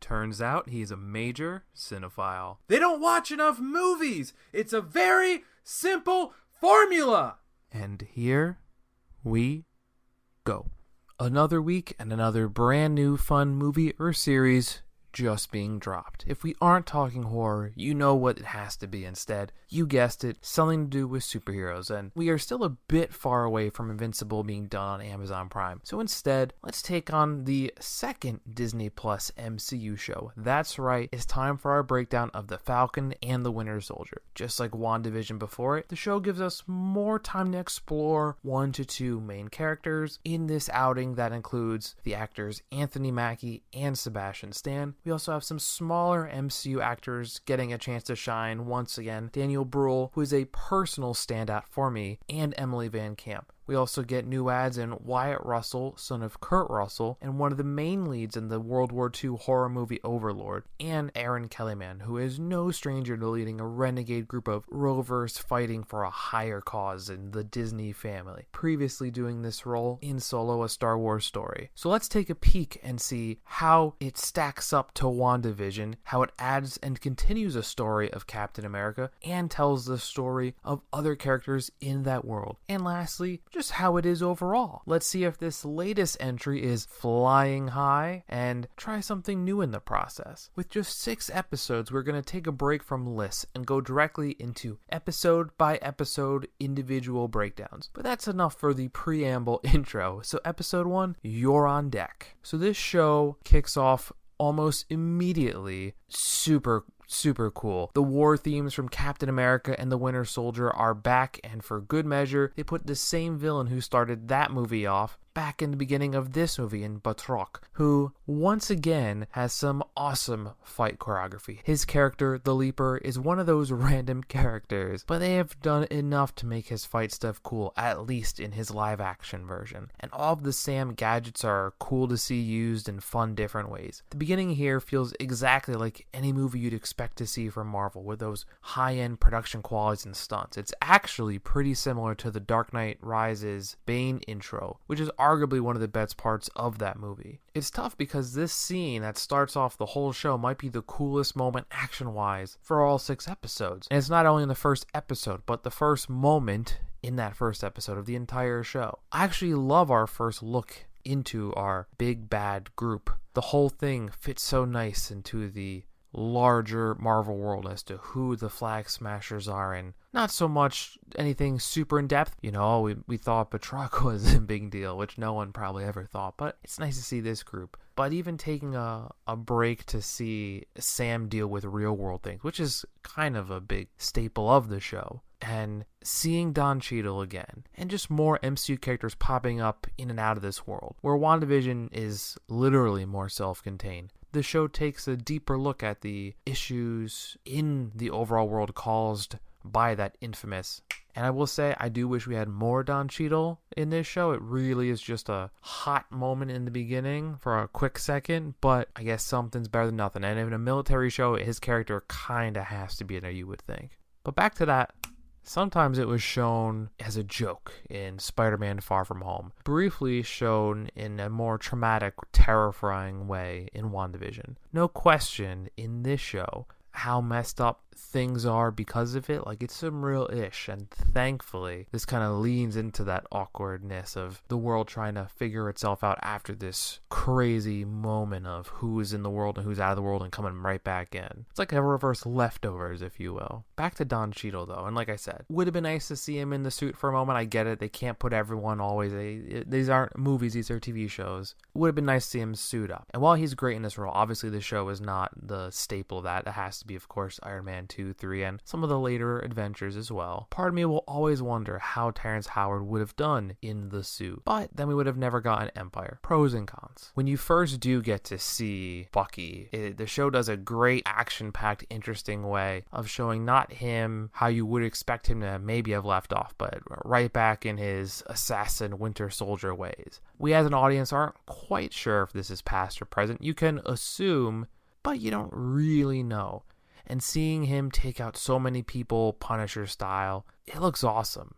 Turns out he's a major cinephile. They don't watch enough movies! It's a very simple formula! And here we go. Another week and another brand new fun movie or series just being dropped. If we aren't talking horror, you know what it has to be instead. You guessed it, something to do with superheroes, and we are still a bit far away from Invincible being done on Amazon Prime. So instead, let's take on the second Disney Plus MCU show. That's right, it's time for our breakdown of the Falcon and the Winter Soldier. Just like WandaVision before it, the show gives us more time to explore 1 to 2 main characters in this outing that includes the actors Anthony Mackie and Sebastian Stan. We also have some smaller MCU actors getting a chance to shine once again. Daniel Bruhl, who is a personal standout for me, and Emily Van Camp. We also get new ads in Wyatt Russell, son of Kurt Russell, and one of the main leads in the World War II horror movie Overlord, and Aaron Kellyman, who is no stranger to leading a renegade group of rovers fighting for a higher cause in the Disney family, previously doing this role in Solo: A Star Wars Story. So let's take a peek and see how it stacks up to WandaVision, how it adds and continues a story of Captain America, and tells the story of other characters in that world. And lastly, just how it is overall. Let's see if this latest entry is flying high and try something new in the process. With just 6 episodes, we're going to take a break from lists and go directly into episode by episode individual breakdowns. But that's enough for the preamble intro. So episode 1, you're on deck. So this show kicks off almost immediately super cool. The war themes from Captain America and the Winter Soldier are back, and for good measure, they put the same villain who started that movie off back in the beginning of this movie in Batroc, who once again has some awesome fight choreography. His character, the Leaper, is one of those random characters, but they have done enough to make his fight stuff cool, at least in his live action version. And all of the Sam gadgets are cool to see used in fun different ways. The beginning here feels exactly like any movie you'd expect to see from Marvel, with those high-end production qualities and stunts. It's actually pretty similar to the Dark Knight Rises Bane intro, which is arguably one of the best parts of that movie. It's tough because this scene that starts off the whole show might be the coolest moment action-wise for all 6 episodes. And it's not only in the first episode, but the first moment in that first episode of the entire show. I actually love our first look into our big bad group. The whole thing fits so nice into the larger Marvel world as to who the Flag Smashers are, and not so much anything super in depth. You know, we thought Batroc was a big deal, which no one probably ever thought, but it's nice to see this group. But even taking a break to see Sam deal with real world things, which is kind of a big staple of the show, and seeing Don Cheadle again, and just more MCU characters popping up in and out of this world, where WandaVision is literally more self-contained. The show takes a deeper look at the issues in the overall world caused by that infamous. And I will say, I do wish we had more Don Cheadle in this show. It really is just a hot moment in the beginning for a quick second, but I guess something's better than nothing. And in a military show, his character kind of has to be there, you would think. But back to that. Sometimes it was shown as a joke in Spider-Man Far From Home, briefly shown in a more traumatic, terrifying way in WandaVision. No question, in this show, how messed up things are because of it. Like, it's some real ish, and thankfully this kind of leans into that awkwardness of the world trying to figure itself out after this crazy moment of who's in the world and who's out of the world and coming right back in. It's like a reverse Leftovers, if you will. Back to Don Cheadle though, and like I said, would have been nice to see him in the suit for a moment. I get it, they can't put everyone always, these aren't movies, these are TV shows. Would have been nice to see him suit up. And while he's great in this role, obviously the show is not the staple of that. It has to be, of course, Iron Man 2, 3, and some of the later adventures as well. Part of me will always wonder how Terrence Howard would have done in the suit, but then we would have never gotten Empire. Pros and cons. When you first do get to see Bucky, the show does a great action-packed, interesting way of showing not him how you would expect him to maybe have left off, but right back in his assassin Winter Soldier ways. We as an audience aren't quite sure if this is past or present. You can assume, but you don't really know. And seeing him take out so many people Punisher style, it looks awesome.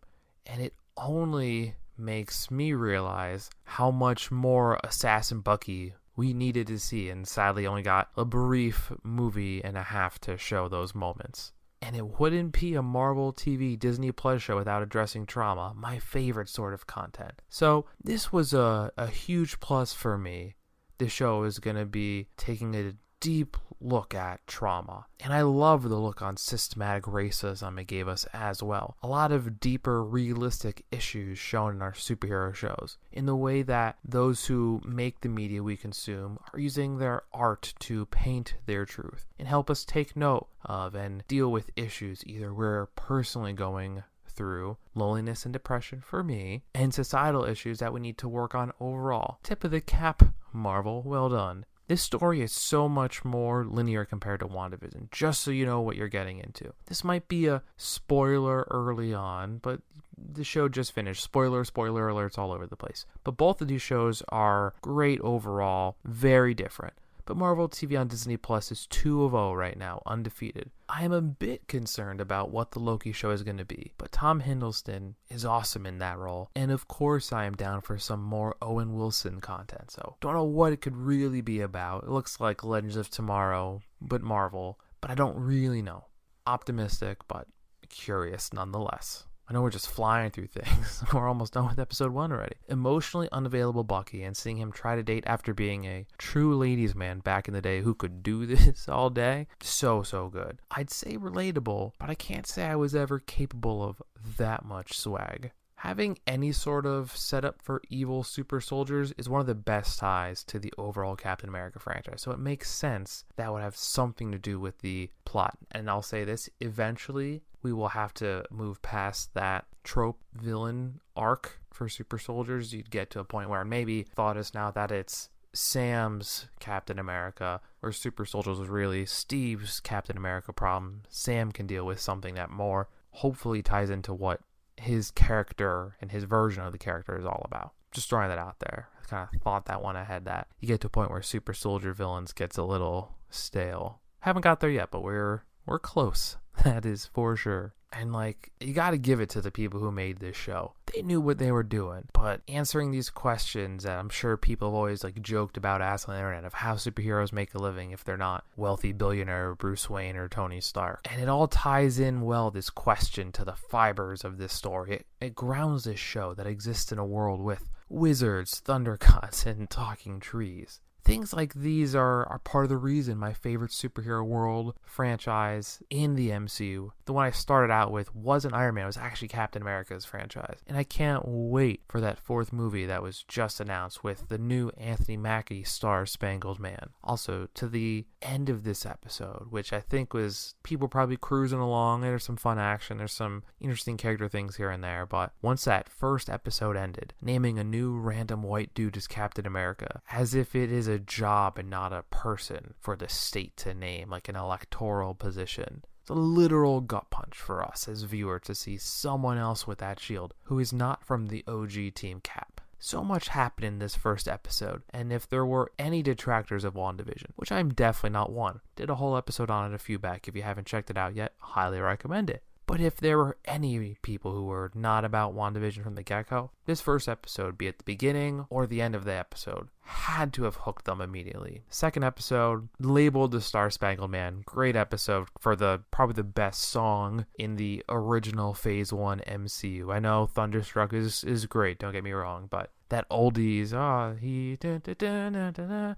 And it only makes me realize how much more Assassin Bucky we needed to see, and sadly only got a brief movie and a half to show those moments. And it wouldn't be a Marvel TV Disney Plus show without addressing trauma, my favorite sort of content. So this was a huge plus for me. This show is going to be taking a deep look at trauma. And I love the look on systematic racism it gave us as well. A lot of deeper, realistic issues shown in our superhero shows, in the way that those who make the media we consume are using their art to paint their truth and help us take note of and deal with issues either we're personally going through, loneliness and depression for me, and societal issues that we need to work on overall. Tip of the cap, Marvel, well done. This story is so much more linear compared to WandaVision, just so you know what you're getting into. This might be a spoiler early on, but the show just finished. Spoiler alerts all over the place. But both of these shows are great overall, very different. But Marvel TV on Disney Plus is 2-0 right now, undefeated. I am a bit concerned about what the Loki show is going to be, but Tom Hiddleston is awesome in that role. And of course I am down for some more Owen Wilson content, so don't know what it could really be about. It looks like Legends of Tomorrow, but Marvel, but I don't really know. Optimistic, but curious nonetheless. I know we're just flying through things. We're almost done with episode 1 already. Emotionally unavailable Bucky, and seeing him try to date after being a true ladies man back in the day who could do this all day. So good. I'd say relatable, but I can't say I was ever capable of that much swag. Having any sort of setup for evil super soldiers is one of the best ties to the overall Captain America franchise, so it makes sense that would have something to do with the plot. And I'll say this, eventually we will have to move past that trope villain arc for super soldiers. You'd get to a point where maybe thought is now that it's Sam's Captain America, or super soldiers was really Steve's Captain America problem. Sam can deal with something that more hopefully ties into what his character and his version of the character is all about. Just throwing that out there. I kind of thought that one ahead, that you get to a point where super soldier villains gets a little stale. Haven't got there yet, but we're close. That is for sure. And you got to give it to the people who made this show. They knew what they were doing, but answering these questions that I'm sure people have always joked about asking on the internet of how superheroes make a living if they're not wealthy billionaire Bruce Wayne or Tony Stark. And it all ties in well, this question, to the fibers of this story. It grounds this show that exists in a world with wizards, thunder gods, and talking trees. Things like these are part of the reason my favorite superhero world franchise in the MCU, the one I started out with, wasn't Iron Man, it was actually Captain America's franchise. And I can't wait for that 4th movie that was just announced with the new Anthony Mackie Star-Spangled Man. Also, to the end of this episode, which I think was people probably cruising along, there's some fun action, there's some interesting character things here and there, but once that first episode ended, naming a new random white dude as Captain America, as if it is a job and not a person for the state to name, like an electoral position. It's a literal gut punch for us as viewers to see someone else with that shield who is not from the OG Team Cap. So much happened in this first episode, and if there were any detractors of WandaVision, which I'm definitely not one, did a whole episode on it a few back. If you haven't checked it out yet, highly recommend it. But if there were any people who were not about WandaVision from the get-go, this first episode, be it the beginning or the end of the episode, had to have hooked them immediately. Second episode, labeled the Star-Spangled Man, great episode for probably the best song in the original Phase 1 MCU. I know Thunderstruck is great, don't get me wrong, but that oldies,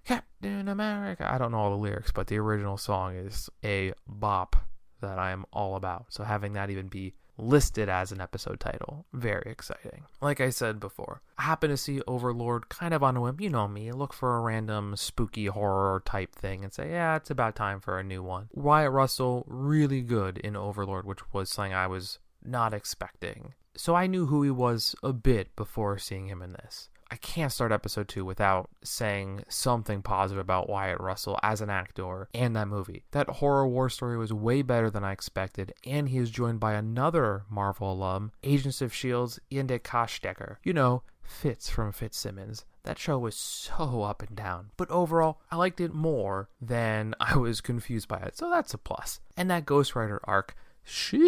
Captain America, I don't know all the lyrics, but the original song is a bop that I am all about. So having that even be listed as an episode title, very exciting. Like I said before, I happen to see Overlord kind of on a whim. You know me, look for a random spooky horror type thing and say, yeah, it's about time for a new one. Wyatt Russell, really good in Overlord, which was something I was not expecting. So I knew who he was a bit before seeing him in this. I can't start episode 2 without saying something positive about Wyatt Russell as an actor and that movie. That horror war story was way better than I expected, and he is joined by another Marvel alum, Agents of S.H.I.E.L.'s Inde Kostecker. You know, Fitz from Fitzsimmons. That show was so up and down, but overall, I liked it more than I was confused by it, so that's a plus. And that Ghost Rider arc, sheesh,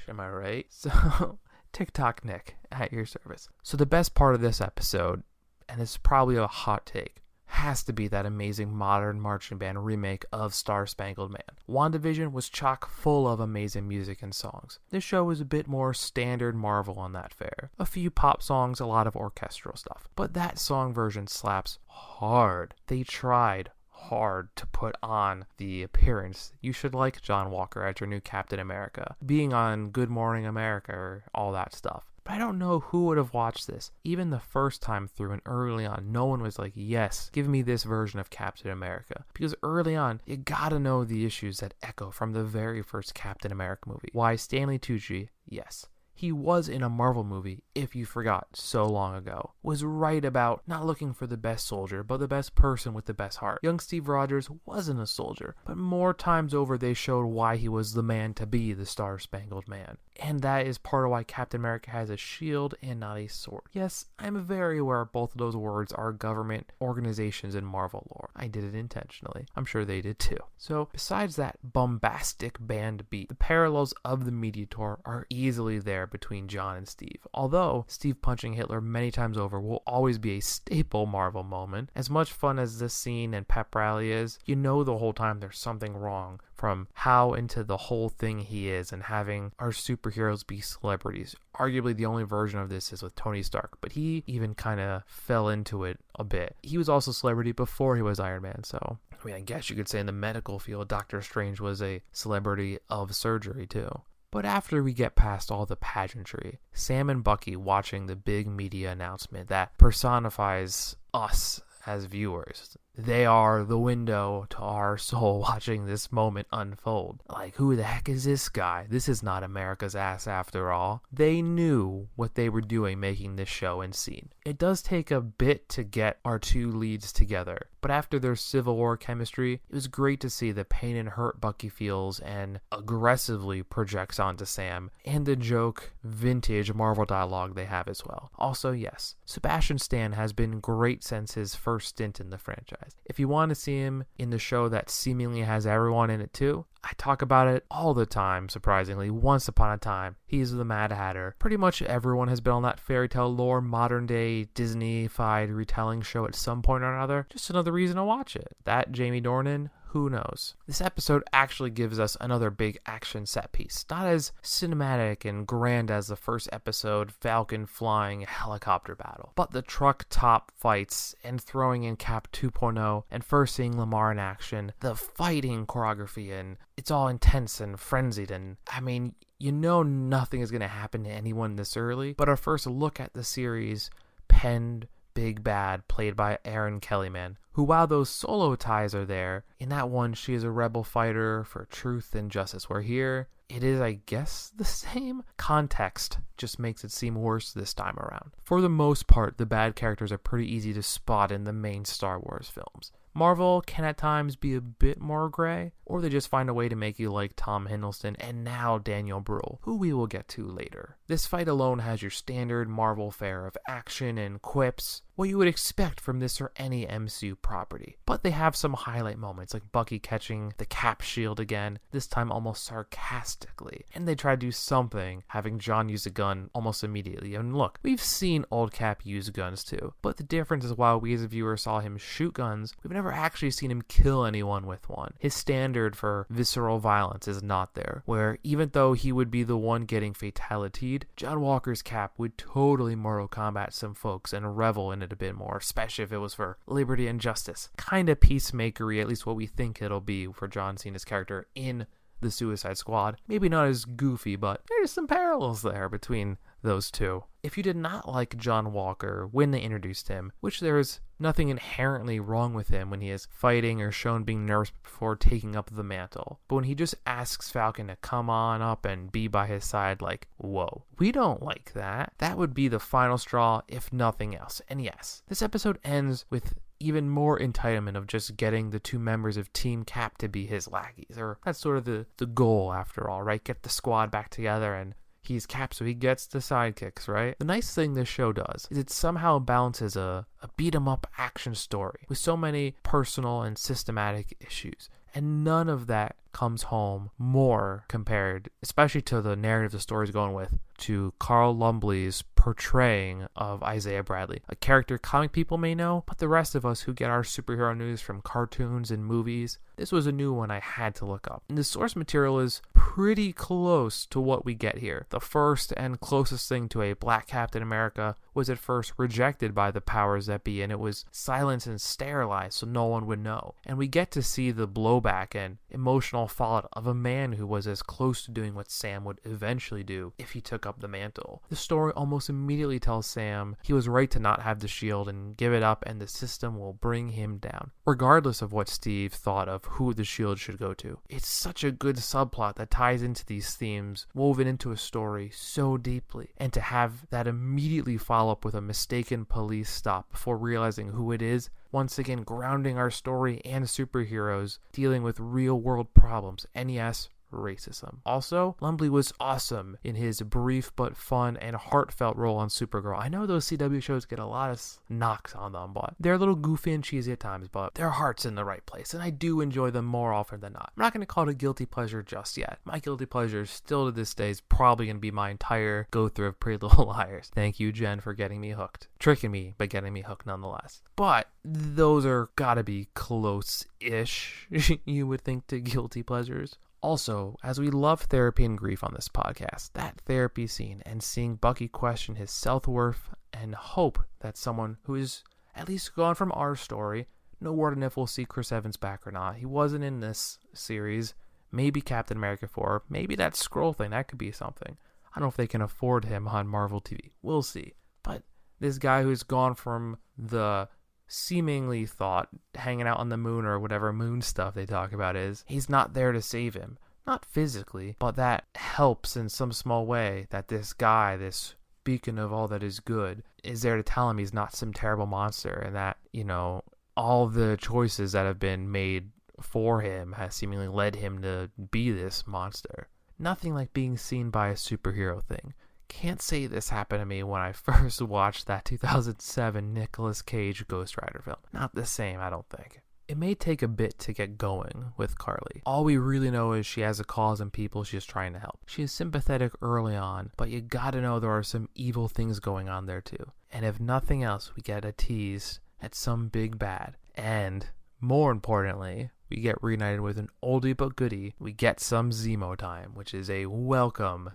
am I right? So TikTok Nick at your service. So the best part of this episode, and it's probably a hot take, has to be that amazing modern marching band remake of Star Spangled Man. WandaVision was chock full of amazing music and songs. This show was a bit more standard Marvel on that fare. A few pop songs, a lot of orchestral stuff. But that song version slaps hard. They tried hard to put on the appearance. You should like John Walker as your new Captain America, being on Good Morning America or all that stuff. But I don't know who would have watched this. Even the first time through and early on, no one was like, yes, give me this version of Captain America. Because early on, you gotta know the issues that echo from the very first Captain America movie. Why Stanley Tucci, yes, he was in a Marvel movie, if you forgot so long ago, was right about not looking for the best soldier, but the best person with the best heart. Young Steve Rogers wasn't a soldier, but more times over they showed why he was the man to be the Star-Spangled Man. And that is part of why Captain America has a shield and not a sword. Yes, I'm very aware both of those words are government organizations in Marvel lore. I did it intentionally. I'm sure they did too. So besides that bombastic band beat, the parallels of the media tour are easily there between John and Steve. Although Steve punching Hitler many times over will always be a staple Marvel moment. As much fun as this scene and pep rally is, you know the whole time there's something wrong, from how into the whole thing he is and having our superheroes be celebrities. Arguably the only version of this is with Tony Stark, but he even kind of fell into it a bit. He was also a celebrity before he was Iron Man, so I mean, I guess you could say in the medical field, Doctor Strange was a celebrity of surgery too. But after we get past all the pageantry, Sam and Bucky watching the big media announcement that personifies us as viewers. They are the window to our soul watching this moment unfold. Like, who the heck is this guy? This is not America's ass after all. They knew what they were doing making this show and scene. It does take a bit to get our two leads together, but after their Civil War chemistry, it was great to see the pain and hurt Bucky feels and aggressively projects onto Sam, and the joke, vintage Marvel dialogue they have as well. Also, yes, Sebastian Stan has been great since his first stint in the franchise. If you want to see him in the show that seemingly has everyone in it too, I talk about it all the time, surprisingly. Once Upon a Time, he's the Mad Hatter. Pretty much everyone has been on that fairy tale lore, modern day Disney-fied retelling show at some point or another. Just another reason to watch it. That Jamie Dornan, who knows? This episode actually gives us another big action set piece. Not as cinematic and grand as the first episode, Falcon flying helicopter battle, but the truck top fights and throwing in Cap 2.0 and first seeing Lamar in action, the fighting choreography, and it's all intense and frenzied, and I mean, you know nothing is going to happen to anyone this early, but our first look at the series penned Big Bad, played by Erin Kellyman, who, while those solo ties are there, in that one she is a rebel fighter for truth and justice, where here it is, I guess, the same. Context just makes it seem worse this time around. For the most part, the bad characters are pretty easy to spot in the main Star Wars films. Marvel can at times be a bit more gray, or they just find a way to make you like Tom Hiddleston and now Daniel Bruhl, who we will get to later. This fight alone has your standard Marvel fare of action and quips, what you would expect from this or any MCU property. But they have some highlight moments, like Bucky catching the Cap shield again, this time almost sarcastically. And they try to do something, having John use a gun almost immediately. And look, we've seen old Cap use guns too, but the difference is while we as a viewer saw him shoot guns, we've never actually seen him kill anyone with one. His standard for visceral violence is not there, where even though he would be the one getting fatality'd, John Walker's Cap would totally Mortal Kombat some folks and revel in it a bit more, especially if it was for liberty and justice. Kinda peacemakery, at least what we think it'll be for John Cena's character in the Suicide Squad. Maybe not as goofy, but there's some parallels there between those two. If you did not like John Walker when they introduced him, which there is nothing inherently wrong with him when he is fighting or shown being nervous before taking up the mantle, but when he just asks Falcon to come on up and be by his side, like, whoa, we don't like that. That would be the final straw, if nothing else. And yes, this episode ends with even more entitlement of just getting the two members of Team Cap to be his lackeys, or that's sort of the goal after all, right? Get the squad back together, and he's Cap, so he gets the sidekicks, right? The nice thing this show does is it somehow balances a beat-em-up action story with so many personal and systematic issues. And none of that comes home more compared, especially to the narrative the story's going with, to Carl Lumbly's portraying of Isaiah Bradley, a character comic people may know, but the rest of us who get our superhero news from cartoons and movies, this was a new one I had to look up. And the source material is pretty close to what we get here. The first and closest thing to a black Captain America was at first rejected by the powers that be, and it was silenced and sterilized so no one would know. And we get to see the blowback and emotional fallout of a man who was as close to doing what Sam would eventually do if he took up the mantle. The story almost immediately tells Sam he was right to not have the shield and give it up, and the system will bring him down, regardless of what Steve thought of who the shield should go to. It's such a good subplot that ties into these themes woven into a story so deeply, and to have that immediately follow up with a mistaken police stop before realizing who it is, once again grounding our story and superheroes dealing with real world problems. NES racism. Also, Lumbly was awesome in his brief but fun and heartfelt role on Supergirl. I know those CW shows get a lot of knocks on them, but they're a little goofy and cheesy at times, but their heart's in the right place, and I do enjoy them more often than not. I'm not going to call it a guilty pleasure just yet. My guilty pleasure still to this day is probably going to be my entire go-through of Pretty Little Liars. Thank you, Jen, for getting me hooked. Tricking me, but getting me hooked nonetheless. But those are gotta be close-ish, you would think, to guilty pleasures. Also, as we love therapy and grief on this podcast, that therapy scene and seeing Bucky question his self-worth and hope that someone who is at least gone from our story, no word on if we'll see Chris Evans back or not. He wasn't in this series. Maybe Captain America 4. Maybe that Skrull thing. That could be something. I don't know if they can afford him on Marvel TV. We'll see. But this guy who's gone from the seemingly thought hanging out on the moon or whatever moon stuff they talk about is, he's not there to save him. Not physically, but that helps in some small way that this guy, this beacon of all that is good, is there to tell him he's not some terrible monster, and that, you know, all the choices that have been made for him has seemingly led him to be this monster. Nothing like being seen by a superhero thing. Can't say this happened to me when I first watched that 2007 Nicolas Cage Ghost Rider film. Not the same, I don't think. It may take a bit to get going with Carly. All we really know is she has a cause and people she is trying to help. She is sympathetic early on, but you gotta know there are some evil things going on there too. And if nothing else, we get a tease at some big bad. And more importantly, we get reunited with an oldie but goodie. We get some Zemo time, which is a welcome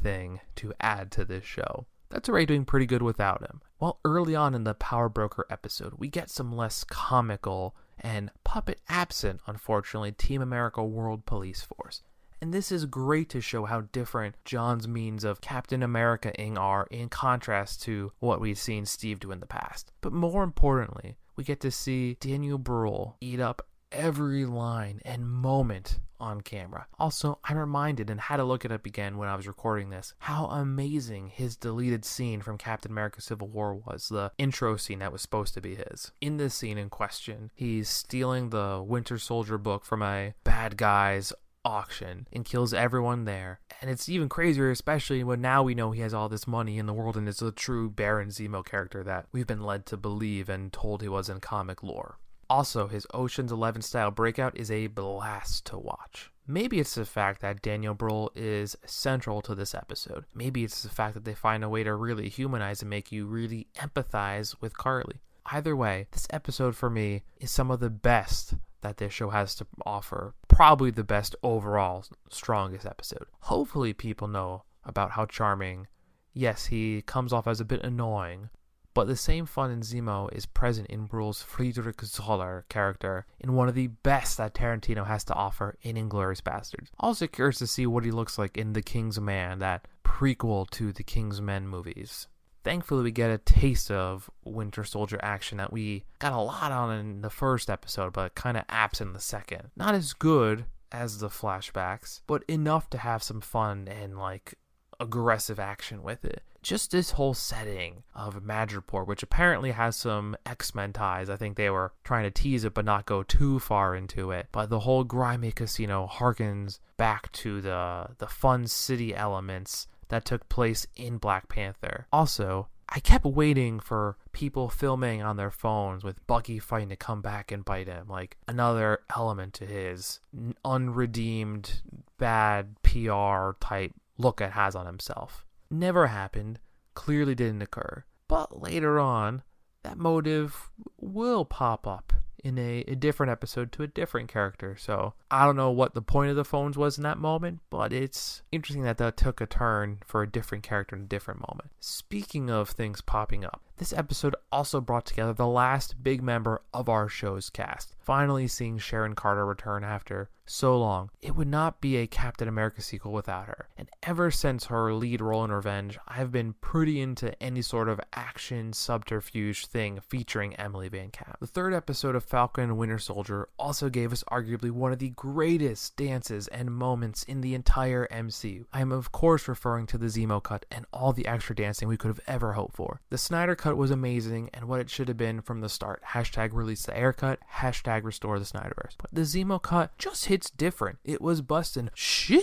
thing to add to this show. That's already doing pretty good without him. While early on in the Power Broker episode, we get some less comical and puppet absent, unfortunately, Team America World Police Force. And this is great to show how different John's means of Captain America-ing are in contrast to what we've seen Steve do in the past. But more importantly, we get to see Daniel Bruhl eat up every line and moment on camera. Also, I'm reminded, and had to look it up again when I was recording this, how amazing his deleted scene from Captain America Civil War was, the intro scene that was supposed to be his. In this scene in question, he's stealing the Winter Soldier book from a bad guy's auction and kills everyone there. And it's even crazier, especially when now we know he has all this money in the world and is a true Baron Zemo character that we've been led to believe and told he was in comic lore. Also, his Ocean's 11 style breakout is a blast to watch. Maybe it's the fact that Daniel Bruhl is central to this episode. Maybe it's the fact that they find a way to really humanize and make you really empathize with Carly. Either way, this episode for me is some of the best that this show has to offer. Probably the best overall, strongest episode. Hopefully people know about how charming, yes, he comes off as a bit annoying, but the same fun in Zemo is present in Bruhl's Friedrich Zoller character in one of the best that Tarantino has to offer in Inglourious Basterds. Also curious to see what he looks like in The King's Man, that prequel to the King's Men movies. Thankfully, we get a taste of Winter Soldier action that we got a lot on in the first episode, but kind of absent in the second. Not as good as the flashbacks, but enough to have some fun and aggressive action with it. Just this whole setting of Madripoor, which apparently has some X-Men ties. I think they were trying to tease it but not go too far into it. But the whole grimy casino harkens back to the fun city elements that took place in Black Panther. Also, I kept waiting for people filming on their phones with Bucky fighting to come back and bite him. Like another element to his unredeemed, bad PR type look it has on himself. never happened, clearly didn't occur. But later on, that motive will pop up in a different episode to a different character. So I don't know what the point of the phones was in that moment, but it's interesting that took a turn for a different character in a different moment. Speaking of things popping up, this episode also brought together the last big member of our show's cast. Finally seeing Sharon Carter return after so long. It would not be a Captain America sequel without her. And ever since her lead role in Revenge, I've been pretty into any sort of action subterfuge thing featuring Emily Van Camp. The third episode of Falcon and Winter Soldier also gave us arguably one of the greatest dances and moments in the entire MCU. I am of course referring to the Zemo cut and all the extra dancing we could have ever hoped for. The Snyder cut was amazing and what it should have been from the start. Hashtag release the air cut, hashtag restore the Snyderverse. But the Zemo cut just hits different. It was bustin'. Sheesh.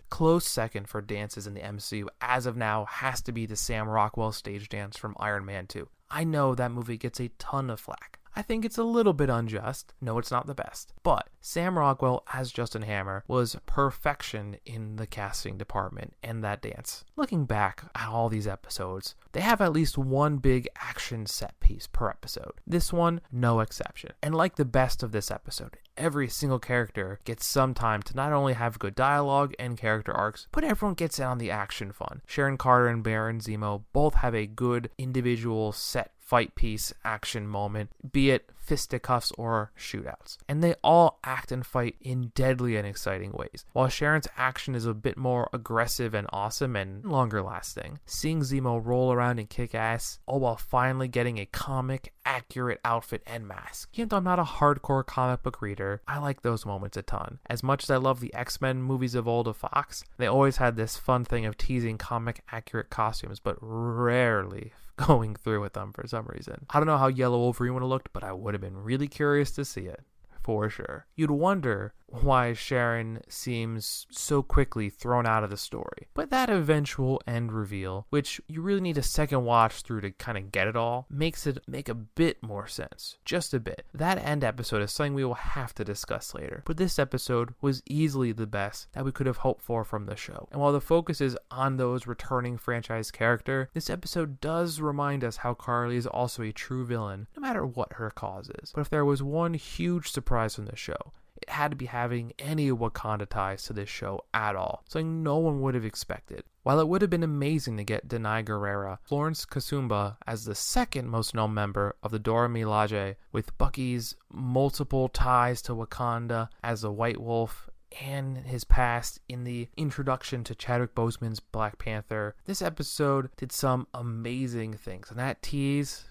Close second for dances in the MCU as of now has to be the Sam Rockwell stage dance from Iron Man 2. I know that movie gets a ton of flack. I think it's a little bit unjust. No, it's not the best. But Sam Rockwell as Justin Hammer was perfection in the casting department and that dance. Looking back at all these episodes, they have at least one big action set piece per episode. This one, no exception. And like the best of this episode, every single character gets some time to not only have good dialogue and character arcs, but everyone gets in on the action fun. Sharon Carter and Baron Zemo both have a good individual set fight piece action moment, be it fisticuffs or shootouts. And they all act and fight in deadly and exciting ways. While Sharon's action is a bit more aggressive and awesome and longer lasting, seeing Zemo roll around and kick ass, all while finally getting a comic accurate outfit and mask. Even though I'm not a hardcore comic book reader, I like those moments a ton. As much as I love the X-Men movies of old of Fox, they always had this fun thing of teasing comic accurate costumes, but rarely going through with them for some reason. I don't know how Yellow Wolverine would have looked, but I would have been really curious to see it. For sure. You'd wonder why Sharon seems so quickly thrown out of the story. But that eventual end reveal, which you really need a second watch through to kind of get it all, makes it make a bit more sense. Just a bit. That end episode is something we will have to discuss later. But this episode was easily the best that we could have hoped for from the show. And while the focus is on those returning franchise character, this episode does remind us how Carly is also a true villain, no matter what her cause is. But if there was one huge surprise from the show, it had to be having any Wakanda ties to this show at all, something no one would have expected. While it would have been amazing to get Denai Guerrera, Florence Kasumba as the second most known member of the Dora Milaje, with Bucky's multiple ties to Wakanda as a White Wolf, and his past in the introduction to Chadwick Boseman's Black Panther, this episode did some amazing things, and that tease,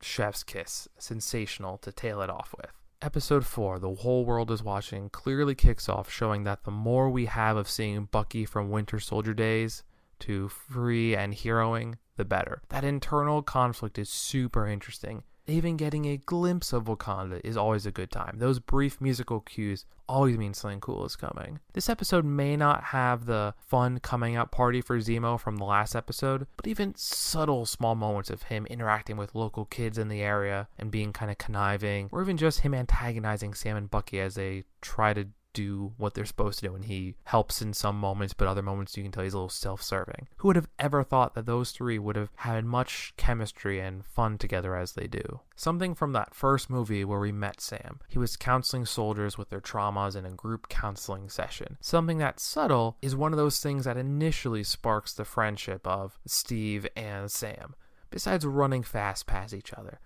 chef's kiss, sensational to tail it off with. Episode 4, The Whole World is Watching, clearly kicks off showing that the more we have of seeing Bucky from Winter Soldier days to free and heroing, the better. That internal conflict is super interesting. Even getting a glimpse of Wakanda is always a good time. Those brief musical cues always mean something cool is coming. This episode may not have the fun coming out party for Zemo from the last episode, but even subtle small moments of him interacting with local kids in the area and being kind of conniving, or even just him antagonizing Sam and Bucky as they try to do what they're supposed to do, and he helps in some moments, but other moments you can tell he's a little self-serving. Who would have ever thought that those three would have had much chemistry and fun together as they do? Something from that first movie where we met Sam. He was counseling soldiers with their traumas in a group counseling session. Something that subtle is one of those things that initially sparks the friendship of Steve and Sam, besides running fast past each other.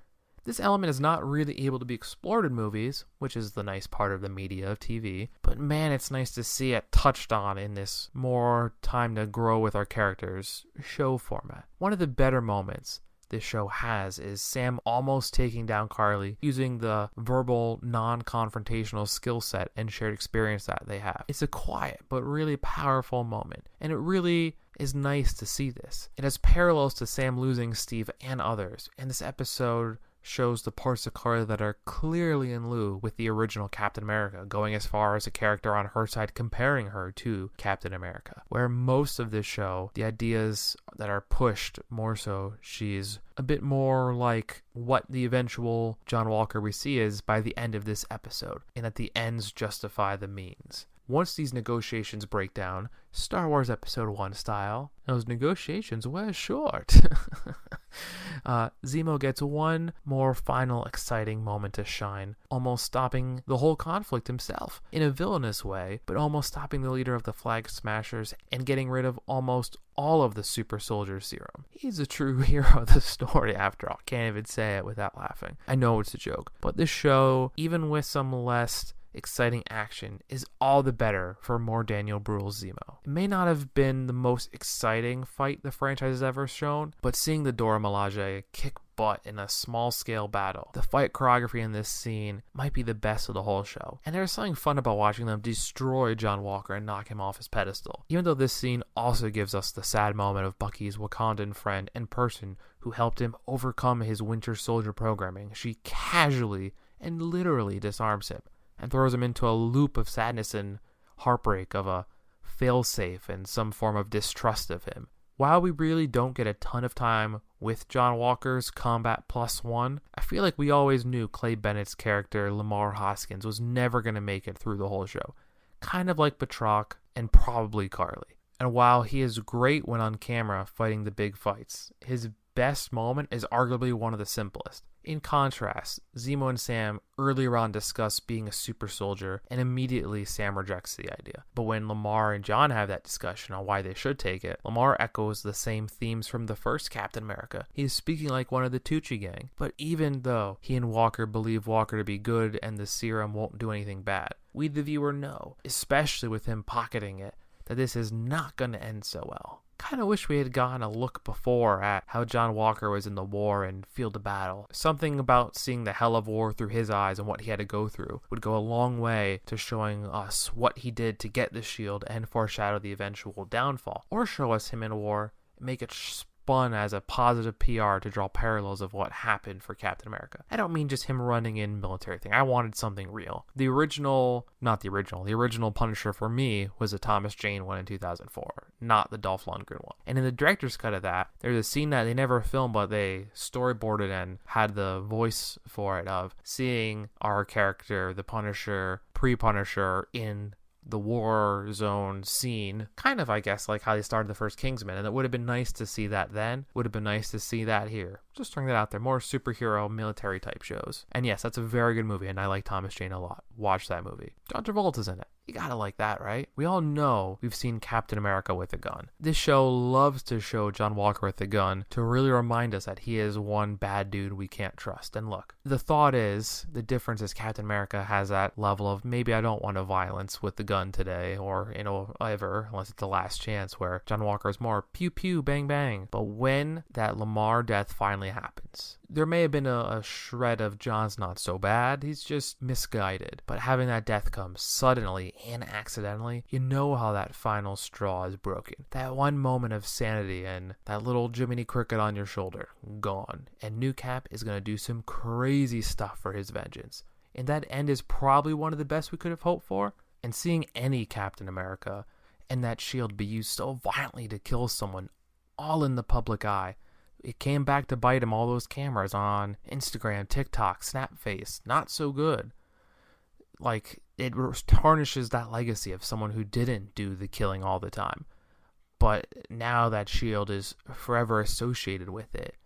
This element is not really able to be explored in movies, which is the nice part of the media of TV, but man, it's nice to see it touched on in this more time to grow with our characters show format. One of the better moments this show has is Sam almost taking down Carly using the verbal, non-confrontational skill set and shared experience that they have. It's a quiet but really powerful moment, and it really is nice to see this. It has parallels to Sam losing Steve and others, and this episode shows the parts of Carly that are clearly in lieu with the original Captain America, going as far as a character on her side comparing her to Captain America. Where most of this show, the ideas that are pushed more so, she's a bit more like what the eventual John Walker we see is by the end of this episode, and that the ends justify the means. Once these negotiations break down, Star Wars Episode 1 style, those negotiations were short. Zemo gets one more final exciting moment to shine, almost stopping the whole conflict himself, in a villainous way, but almost stopping the leader of the Flag Smashers and getting rid of almost all of the super soldier serum. He's a true hero of the story after all. Can't even say it without laughing. I know it's a joke, but this show, even with some less exciting action, is all the better for more Daniel Bruhl's Zemo. It may not have been the most exciting fight the franchise has ever shown, but seeing the Dora Milaje kick butt in a small-scale battle, the fight choreography in this scene might be the best of the whole show. And there's something fun about watching them destroy John Walker and knock him off his pedestal, even though this scene also gives us the sad moment of Bucky's Wakandan friend and person who helped him overcome his Winter Soldier programming. She casually and literally disarms him and throws him into a loop of sadness and heartbreak of a failsafe and some form of distrust of him. While we really don't get a ton of time with John Walker's Combat +1, I feel like we always knew Clay Bennett's character, Lamar Hoskins, was never going to make it through the whole show. Kind of like Batroc and probably Carly. And while he is great when on camera fighting the big fights, his best moment is arguably one of the simplest. In contrast, Zemo and Sam earlier on discuss being a super soldier, and immediately Sam rejects the idea. But when Lamar and John have that discussion on why they should take it, Lamar echoes the same themes from the first Captain America. He is speaking like one of the Tucci gang. But even though he and Walker believe Walker to be good and the serum won't do anything bad, we the viewer know, especially with him pocketing it, that this is not going to end so well. Kind of wish we had gotten a look before at how John Walker was in the war and field of battle. Something about seeing the hell of war through his eyes and what he had to go through would go a long way to showing us what he did to get the shield and foreshadow the eventual downfall. Or show us him in war and make it spun as a positive PR to draw parallels of what happened for Captain America. I don't mean just him running in military thing. I wanted something real. The original Punisher for me was the Thomas Jane one in 2004, not the Dolph Lundgren one. And in the director's cut of that, there's a scene that they never filmed, but they storyboarded and had the voice for it of seeing our character, the Punisher, pre-Punisher, in the war zone scene, kind of, I guess, like how they started the first Kingsman. And it would have been nice to see that then. Would have been nice to see that here. Just throwing that out there. More superhero, military type shows. And yes, that's a very good movie, and I like Thomas Jane a lot. Watch that movie. John Travolta's in it. You gotta like that, right? We all know we've seen Captain America with a gun. This show loves to show John Walker with a gun to really remind us that he is one bad dude we can't trust. And look, the thought is, the difference is Captain America has that level of maybe I don't want to violence with the gun today, or, ever, unless it's the last chance, where John Walker is more pew pew, bang bang. But when that Lamar death finally happens, there may have been a shred of John's not so bad, he's just misguided. But having that death come suddenly and accidentally, you know how that final straw is broken. That one moment of sanity and that little Jiminy Cricket on your shoulder, gone. And New Cap is going to do some crazy stuff for his vengeance. And that end is probably one of the best we could have hoped for. And seeing any Captain America and that shield be used so violently to kill someone, all in the public eye, it came back to bite him. All those cameras on Instagram, TikTok, Snapface, not so good. Like, it tarnishes that legacy of someone who didn't do the killing all the time. But now that shield is forever associated with it.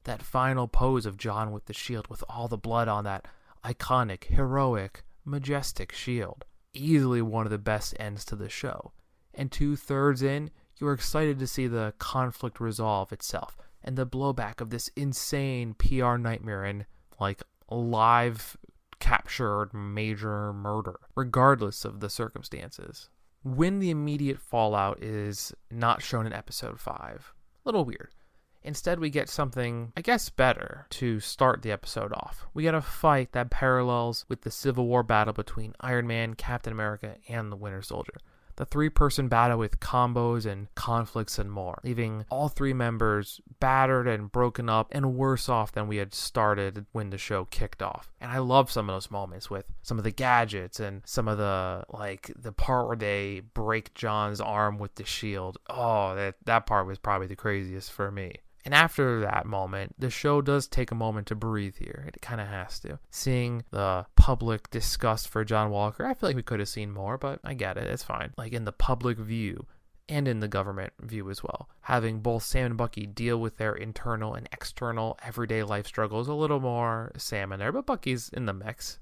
That final pose of John with the shield, with all the blood on that iconic, heroic, majestic shield. Easily one of the best ends to the show. And 2/3 in, you're excited to see the conflict resolve itself, and the blowback of this insane PR nightmare and, like, live captured major murder, regardless of the circumstances. When the immediate fallout is not shown in episode 5, a little weird. Instead, we get something, I guess, better to start the episode off. We get a fight that parallels with the Civil War battle between Iron Man, Captain America, and the Winter Soldier. The 3-person battle with combos and conflicts and more, leaving all 3 members battered and broken up and worse off than we had started when the show kicked off. And I love some of those moments with some of the gadgets and some of the part where they break John's arm with the shield. Oh, that part was probably the craziest for me. And after that moment, the show does take a moment to breathe here. It kind of has to. Seeing the public disgust for John Walker, I feel like we could have seen more, but I get it. It's fine. Like in the public view and in the government view as well. Having both Sam and Bucky deal with their internal and external everyday life struggles, a little more Sam in there, but Bucky's in the mix.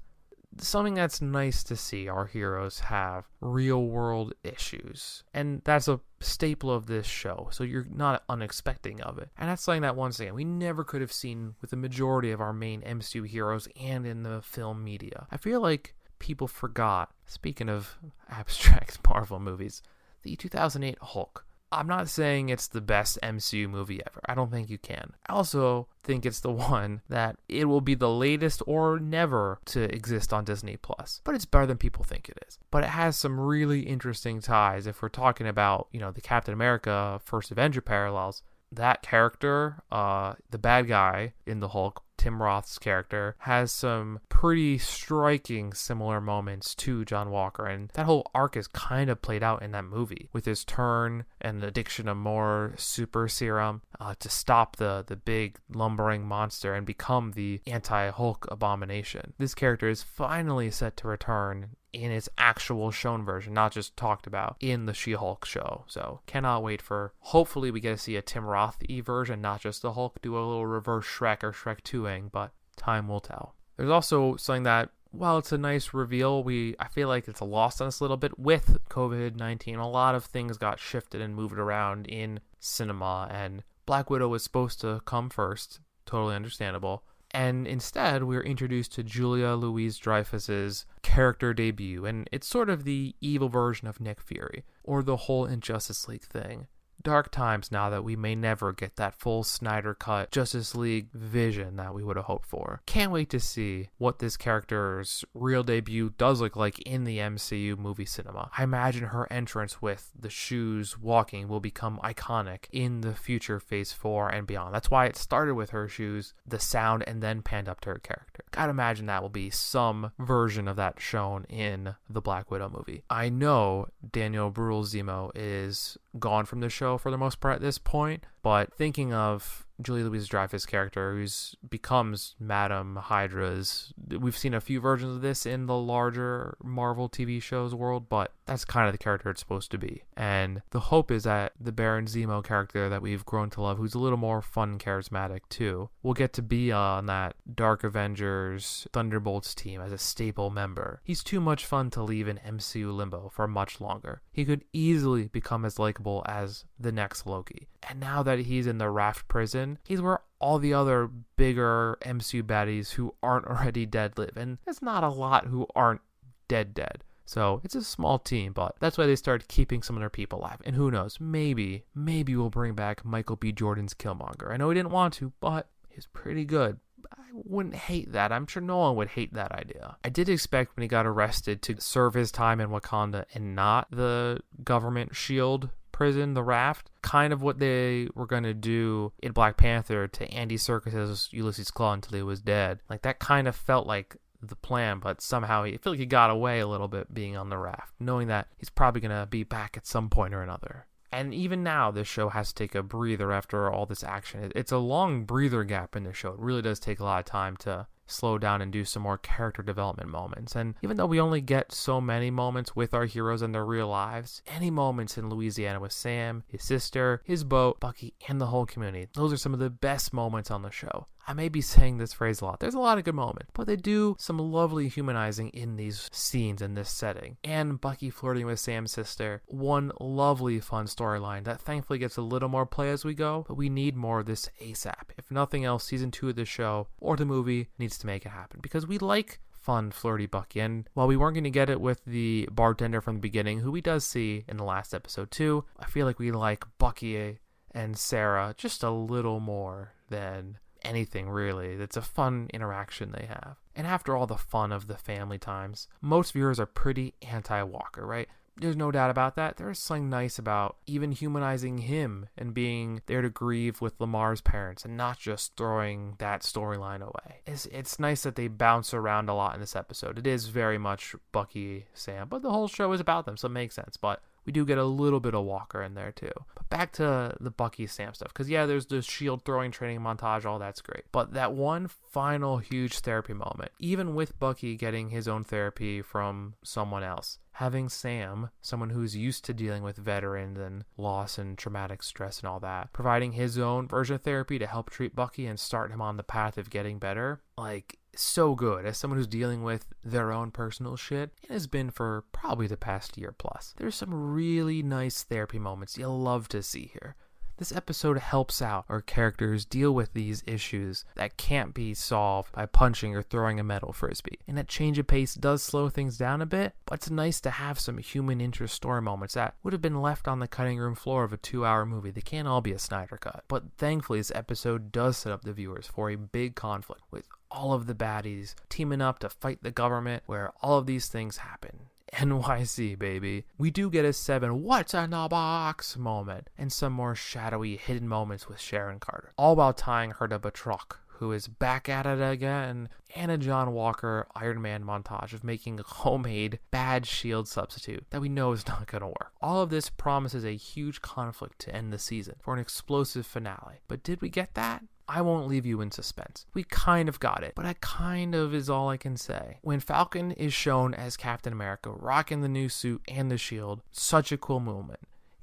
Something that's nice to see our heroes have real world issues. And that's a staple of this show, so you're not unexpecting of it. And that's something that, once again, we never could have seen with the majority of our main MCU heroes and in the film media. I feel like people forgot, speaking of abstract Marvel movies, the 2008 Hulk. I'm not saying it's the best MCU movie ever. I don't think you can. I also think it's the one that it will be the latest or never to exist on Disney+. But it's better than people think it is. But it has some really interesting ties. If we're talking about, the Captain America First Avenger parallels, that character, the bad guy in the Hulk, Tim Roth's character, has some pretty striking similar moments to John Walker, and that whole arc is kind of played out in that movie with his turn and the addiction of more super serum to stop the big lumbering monster and become the anti-Hulk abomination. This character is finally set to return in its actual shown version, not just talked about in the She-Hulk show. So cannot wait for, hopefully we get to see a Tim Roth-y version, not just the Hulk do a little reverse Shrek or Shrek 2ing, but time will tell. There's also something that, while it's a nice reveal, I feel like it's lost on us a little bit with COVID-19. A lot of things got shifted and moved around in cinema, and Black Widow was supposed to come first, totally understandable. And instead, we're introduced to Julia Louis-Dreyfus's character debut, and it's sort of the evil version of Nick Fury, or the whole Injustice League thing. Dark times now that we may never get that full Snyder Cut Justice League vision that we would have hoped for. Can't wait to see what this character's real debut does look like in the MCU movie cinema. I imagine her entrance with the shoes walking will become iconic in the future Phase 4 and beyond. That's why it started with her shoes, the sound, and then panned up to her character. Gotta imagine that will be some version of that shown in the Black Widow movie. I know Daniel Bruhl's Zemo is gone from the show for the most part at this point, but thinking of Julia Louis-Dreyfus' character, who's becomes Madame Hydra's, we've seen a few versions of this in the larger Marvel TV shows world, but that's kind of the character it's supposed to be. And the hope is that the Baron Zemo character that we've grown to love, who's a little more fun and charismatic too, will get to be on that Dark Avengers Thunderbolts team as a staple member. He's too much fun to leave in MCU limbo for much longer. He could easily become as likable as the next Loki. And now that he's in the Raft prison, he's where all the other bigger MCU baddies who aren't already dead live. And there's not a lot who aren't dead. So it's a small team, but that's why they started keeping some of their people alive. And who knows, maybe we'll bring back Michael B. Jordan's Killmonger. I know he didn't want to, but he's pretty good. I wouldn't hate that. I'm sure no one would hate that idea. I did expect when he got arrested to serve his time in Wakanda and not the government S.H.I.E.L.D. prison, the Raft, kind of what they were going to do in Black Panther to Andy Serkis's Ulysses Claw until he was dead. Like, that kind of felt like the plan, but somehow I feel like he got away a little bit being on the Raft, knowing that he's probably going to be back at some point or another. And even now, this show has to take a breather after all this action. It's a long breather gap in the show. It really does take a lot of time to slow down and do some more character development moments. And even though we only get so many moments with our heroes in their real lives, any moments in Louisiana with Sam, his sister, his boat, Bucky, and the whole community, those are some of the best moments on the show. I may be saying this phrase a lot. There's a lot of good moments, but they do some lovely humanizing in these scenes in this setting. And Bucky flirting with Sam's sister, one lovely fun storyline that thankfully gets a little more play as we go, but we need more of this ASAP. If nothing else, season 2 of the show or the movie needs to make it happen, because we like fun, flirty Bucky. And while we weren't going to get it with the bartender from the beginning, who we does see in the last episode too, I feel like we like Bucky and Sarah just a little more than anything really. It's a fun interaction they have. And after all the fun of the family times, most viewers are pretty anti-Walker, right? There's no doubt about that. There's something nice about even humanizing him and being there to grieve with Lamar's parents and not just throwing that storyline away. It's nice that they bounce around a lot in this episode. It is very much Bucky, Sam, but the whole show is about them, so it makes sense. But We do get a little bit of Walker in there too. But back to the Bucky Sam stuff, because yeah, there's the shield throwing training montage, all that's great. But that one final huge therapy moment, even with Bucky getting his own therapy from someone else, having Sam, someone who's used to dealing with veterans and loss and traumatic stress and all that, providing his own version of therapy to help treat Bucky and start him on the path of getting better, like, so good. As someone who's dealing with their own personal shit, it has been for probably the past year plus. There's some really nice therapy moments you'll love to see here. This episode helps out our characters deal with these issues that can't be solved by punching or throwing a metal frisbee. And that change of pace does slow things down a bit, but it's nice to have some human interest story moments that would have been left on the cutting room floor of a 2-hour movie. They can't all be a Snyder cut. But thankfully, this episode does set up the viewers for a big conflict with all of the baddies teaming up to fight the government, where all of these things happen. NYC, baby. We do get a 7 what's in the box moment and some more shadowy hidden moments with Sharon Carter, all while tying her to Batroc, who is back at it again, and a John Walker Iron Man montage of making a homemade bad shield substitute that we know is not going to work. All of this promises a huge conflict to end the season for an explosive finale. But did we get that? I won't leave you in suspense. We kind of got it, but that kind of is all I can say. When Falcon is shown as Captain America, rocking the new suit and the shield, such a cool moment.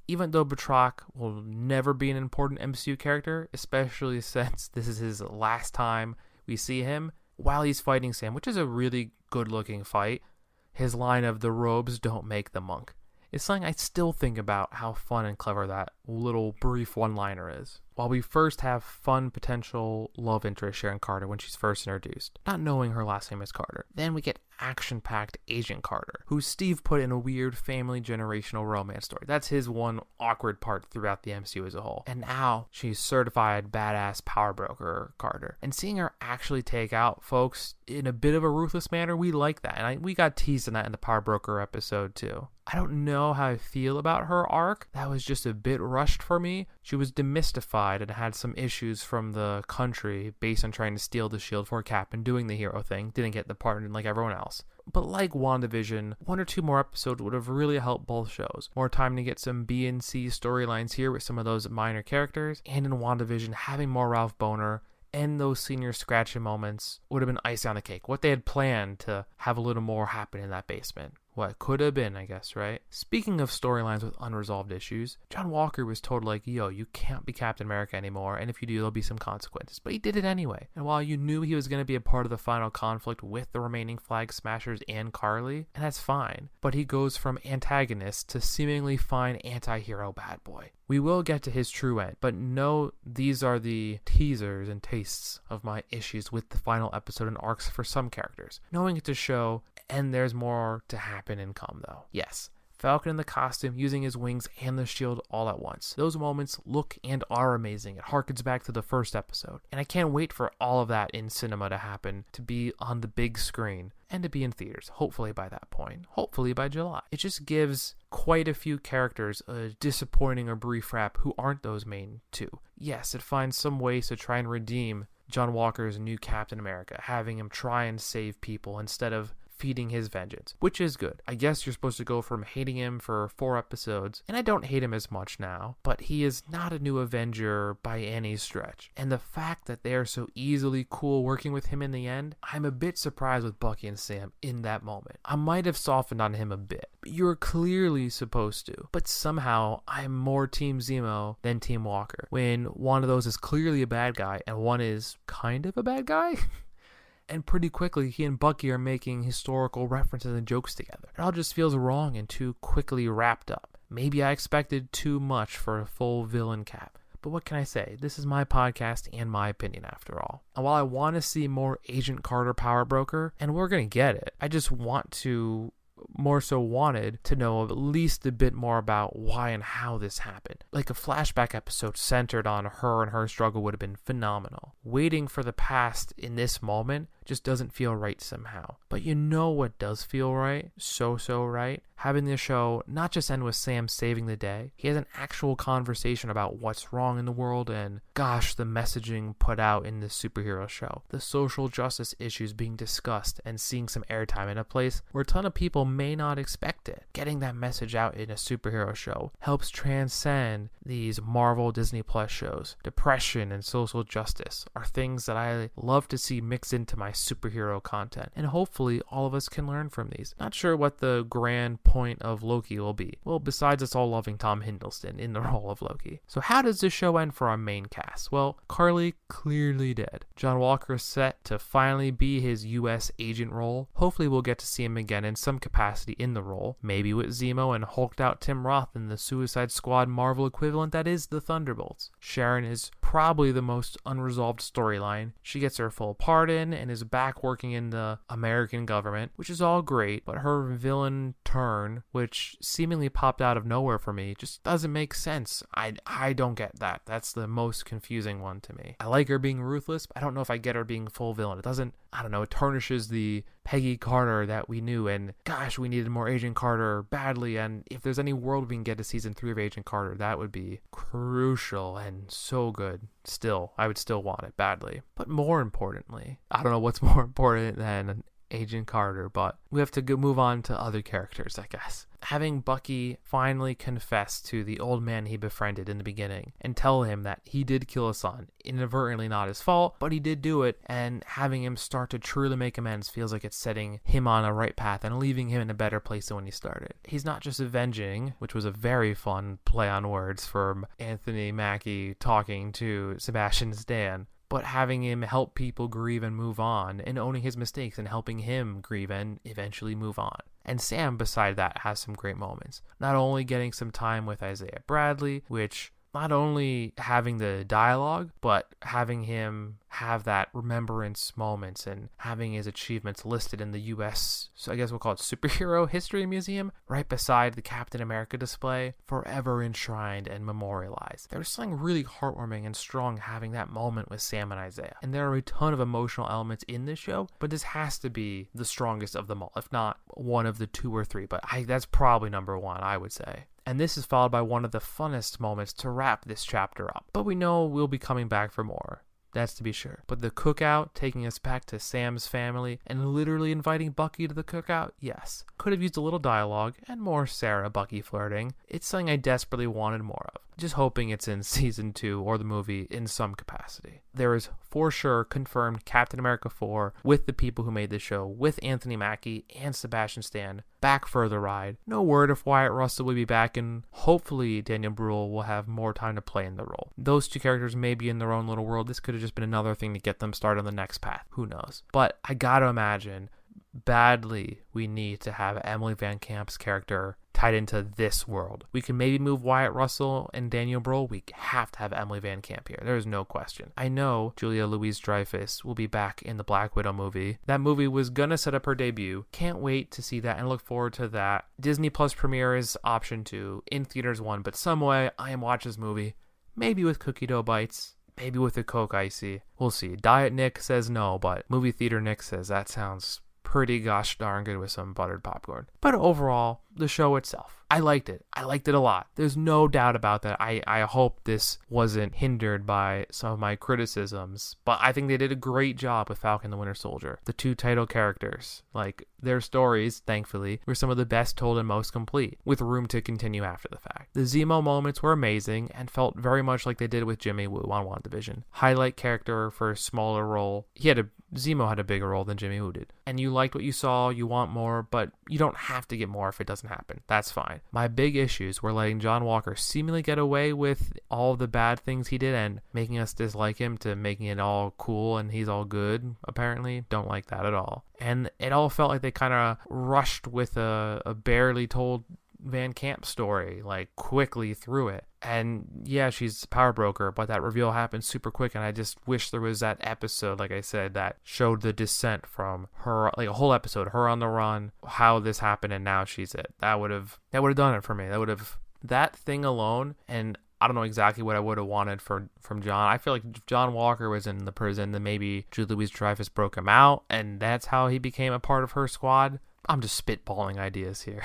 Even though Batroc will never be an important MCU character, especially since this is his last time we see him, while he's fighting Sam, which is a really good-looking fight, his line of "the robes don't make the monk" is something I still think about how fun and clever that little brief one-liner is. While we first have fun potential love interest Sharon Carter when she's first introduced, not knowing her last name is Carter. Then we get action-packed Agent Carter, who Steve put in a weird family generational romance story. That's his one awkward part throughout the MCU as a whole. And now she's certified badass power broker Carter. And seeing her actually take out folks in a bit of a ruthless manner, we like that. And we got teased in that in the power broker episode too. I don't know how I feel about her arc. That was just a bit rushed for me. She was demystified and had some issues from the country based on trying to steal the shield for Cap and doing the hero thing. Didn't get the pardon like everyone else. But like WandaVision, 1 or 2 more episodes would have really helped both shows. More time to get some B and C storylines here with some of those minor characters. And in WandaVision, having more Ralph Bohner and those senior scratching moments would have been icing on the cake. What they had planned to have a little more happen in that basement. What could have been, I guess, right? Speaking of storylines with unresolved issues, John Walker was told, like, yo, you can't be Captain America anymore, and if you do, there'll be some consequences. But he did it anyway. And while you knew he was going to be a part of the final conflict with the remaining Flag Smashers and Carly, and that's fine, but he goes from antagonist to seemingly fine anti-hero bad boy. We will get to his true end, but no, these are the teasers and tastes of my issues with the final episode and arcs for some characters. Knowing it's a show, and there's more to happen and come though. Yes, Falcon in the costume, using his wings and the shield all at once. Those moments look and are amazing. It harkens back to the first episode. And I can't wait for all of that in cinema to happen, to be on the big screen, and to be in theaters, hopefully by that point. Hopefully by July. It just gives quite a few characters a disappointing or brief rap who aren't those main two. Yes, it finds some ways to try and redeem John Walker's new Captain America, having him try and save people instead of feeding his vengeance, which is good. I guess you're supposed to go from hating him for 4 episodes, and I don't hate him as much now, but he is not a new Avenger by any stretch. And the fact that they are so easily cool working with him in the end, I'm a bit surprised with Bucky and Sam in that moment. I might have softened on him a bit, but you're clearly supposed to. But somehow, I'm more Team Zemo than Team Walker, when one of those is clearly a bad guy, and one is kind of a bad guy. And pretty quickly, he and Bucky are making historical references and jokes together. It all just feels wrong and too quickly wrapped up. Maybe I expected too much for a full villain Cap. But what can I say? This is my podcast and my opinion after all. And while I want to see more Agent Carter Power Broker, and we're going to get it, I just wanted to know at least a bit more about why and how this happened. Like a flashback episode centered on her and her struggle would have been phenomenal. Waiting for the past in this moment just doesn't feel right somehow. But you know what does feel right? So right? Having the show not just end with Sam saving the day, he has an actual conversation about what's wrong in the world and, gosh, the messaging put out in this superhero show. The social justice issues being discussed and seeing some airtime in a place where a ton of people may not expect it. Getting that message out in a superhero show helps transcend these Marvel Disney Plus shows. Depression and social justice are things that I love to see mixed into my superhero content, and hopefully all of us can learn from these. Not sure what the grand point of Loki will be. Well, besides us all loving Tom Hiddleston in the role of Loki. So how does this show end for our main cast? Well, Carly clearly dead. John Walker is set to finally be his US agent role. Hopefully we'll get to see him again in some capacity in the role. Maybe with Zemo and hulked out Tim Roth in the Suicide Squad Marvel equivalent that is the Thunderbolts. Sharon is probably the most unresolved storyline. She gets her full pardon and is back working in the American government, which is all great, but her villain turn, which seemingly popped out of nowhere for me, just doesn't make sense. I don't get that. That's the most confusing one to me. I like her being ruthless, but I don't know if I get her being full villain. It doesn't, I don't know, it tarnishes the Peggy Carter that we knew, and gosh, we needed more Agent Carter badly, and if there's any world we can get to season 3 of Agent Carter, that would be crucial and so good. Still, I would still want it badly. But more importantly, I don't know what's more important than Agent Carter, but we have to move on to other characters, I guess. Having Bucky finally confess to the old man he befriended in the beginning and tell him that he did kill his son, inadvertently not his fault, but he did do it, and having him start to truly make amends feels like it's setting him on a right path and leaving him in a better place than when he started. He's not just avenging, which was a very fun play on words from Anthony Mackie talking to Sebastian Stan, but having him help people grieve and move on, and owning his mistakes and helping him grieve and eventually move on. And Sam, beside that, has some great moments. Not only getting some time with Isaiah Bradley, which not only having the dialogue, but having him have that remembrance moments and having his achievements listed in the US, so I guess we'll call it Superhero History Museum, right beside the Captain America display, forever enshrined and memorialized. There was something really heartwarming and strong having that moment with Sam and Isaiah. And there are a ton of emotional elements in this show, but this has to be the strongest of them all, if not one of the 2 or 3, but that's probably number 1, I would say. And this is followed by one of the funnest moments to wrap this chapter up. But we know we'll be coming back for more. That's to be sure. But the cookout, taking us back to Sam's family, and literally inviting Bucky to the cookout, yes. Could have used a little dialogue, and more Sarah-Bucky flirting. It's something I desperately wanted more of. Just hoping it's in season 2 or the movie in some capacity. There is for sure confirmed Captain America 4 with the people who made the show, with Anthony Mackie and Sebastian Stan, back for the ride. No word if Wyatt Russell will be back, and hopefully Daniel Bruhl will have more time to play in the role. Those 2 characters may be in their own little world. This could have just been another thing to get them started on the next path. Who knows? But I gotta imagine badly we need to have Emily Van Camp's character tied into this world. We can maybe move Wyatt Russell and Daniel Bruhl. We have to have Emily Van Camp here. There is no question. I know Julia Louis-Dreyfus will be back in the Black Widow movie. That movie was gonna set up her debut. Can't wait to see that and look forward to that. Disney Plus premiere is option 2, in theaters 1, but some way I am watching this movie, maybe with cookie dough bites, maybe with a Coke Icy. We'll see. Diet Nick says no, but movie theater Nick says that sounds pretty gosh darn good with some buttered popcorn. But overall, the show itself, I liked it. I liked it a lot. There's no doubt about that. I hope this wasn't hindered by some of my criticisms, but I think they did a great job with Falcon the Winter Soldier. The 2 title characters, like their stories, thankfully, were some of the best told and most complete, with room to continue after the fact. The Zemo moments were amazing and felt very much like they did with Jimmy Woo on WandaVision. Highlight character for a smaller role. Zemo had a bigger role than Jimmy Woo did. And you liked what you saw, you want more, but you don't have to get more if it doesn't happen. That's fine. My big issues were letting John Walker seemingly get away with all the bad things he did and making us dislike him to making it all cool and he's all good, apparently. Don't like that at all. And it all felt like they kind of rushed with a barely told Van Camp story, like quickly through it. And yeah, she's a power broker, but that reveal happened super quick, and I just wish there was that episode, like I said, that showed the descent from her, like a whole episode, her on the run, how this happened, and now she's it. That would have done it for me. That thing alone, and I don't know exactly what I would have wanted from John. I feel like if John Walker was in the prison, then maybe Julie Louis-Dreyfus broke him out, and that's how he became a part of her squad. I'm just spitballing ideas here.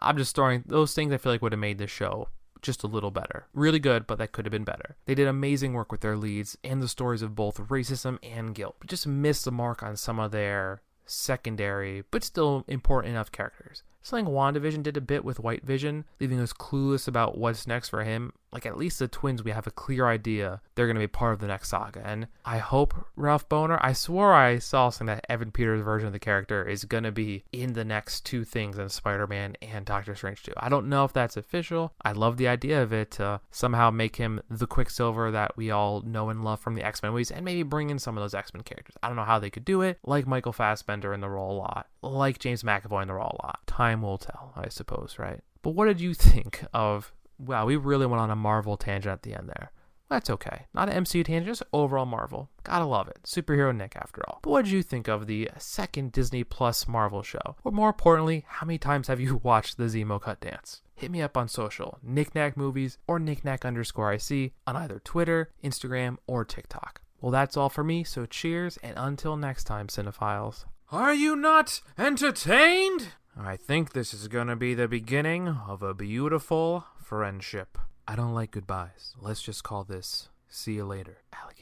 I'm just throwing those things I feel like would have made this show just a little better. Really good, but that could have been better. They did amazing work with their leads and the stories of both racism and guilt, but just missed the mark on some of their secondary, but still important enough characters. Something WandaVision did a bit with White Vision, leaving us clueless about what's next for him. Like, at least the twins, we have a clear idea they're going to be part of the next saga. And I hope Ralph Bohner, I swore I saw something that Evan Peters' version of the character is going to be in the next two things in Spider-Man and Doctor Strange 2. I don't know if that's official. I love the idea of it to somehow make him the Quicksilver that we all know and love from the X-Men movies, and maybe bring in some of those X-Men characters. I don't know how they could do it, like Michael Fassbender in the role a lot, like James McAvoy in the role a lot. Time will tell, I suppose, right? But what did you think of... Wow, we really went on a Marvel tangent at the end there. That's okay. Not an MCU tangent, just overall Marvel. Gotta love it. Superhero Nick, after all. But what did you think of the second Disney Plus Marvel show? Or more importantly, how many times have you watched the Zemo cut dance? Hit me up on social, Knickknack Movies or Knickknack_IC on either Twitter, Instagram, or TikTok. Well, that's all for me, so cheers, and until next time, cinephiles. Are you not entertained? I think this is gonna be the beginning of a beautiful friendship. I don't like goodbyes. Let's just call this see you later, alligator.